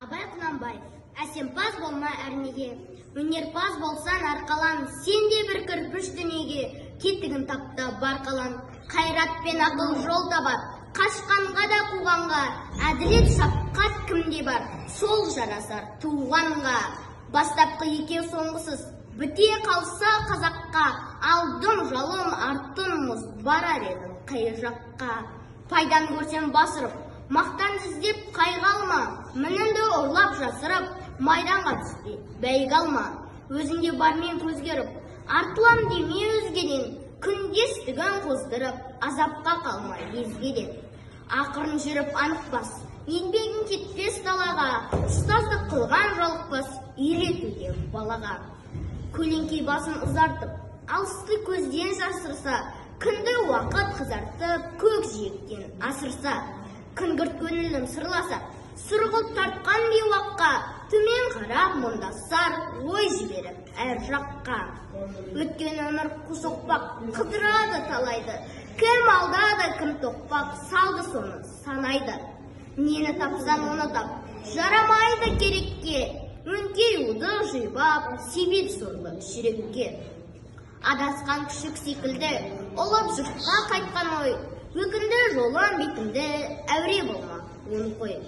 Абай Құнанбаев, әсемпаз болма әрнеге, өнерпаз болсан арқалан, сен де бір кірпіш дүниеге, кетігін тапта бар қалан. Қайрат пен ақыл жол табар, қашқанға да қуғанға, әділет шапқат кімде бар, сол жарасар туғанға. Бастапқы екеу соңғысыз, біте қалса қазаққа, алдым жалым арттың мұз, барар едім қай жаққа. Пайдан көрсем басырып, мақтан іздеп қайғы алма, мінінді ұрлап жасырып, майданға түспе бәйгі алма. Өзіңде бармен көзгеріп, артылам деме өзгеден, күндестігін қоздырып, азапқа қалма езгеден. Ақырын жүріп анық бас, еңбегін кетпес далаға, ұстаздық қылған жолықпас, үйретуден балаға. Көлеңкей басын ұзартып, алысты көзден жасырса, күнді уақыт қызартып, көк жиектен асырса. Күнгірт көңілім сырласа, сұрғылт тартқан бейуаққа, төмен қарап мұндасар, ой жіберіп әр жаққа. Өткен өмір құсоқпақ, қыдырады талайды, кім алдады, кім тоқпақ, салды соны санайды. Нені тапсан оны тап, жарамайды керекке, өңкей уды жибап, себеп сорлы жүрекке. Адасқан күшік секілді, олып жұртқа қайтқан ой, өкінді жолын бетімді, әуре болма, оны қой.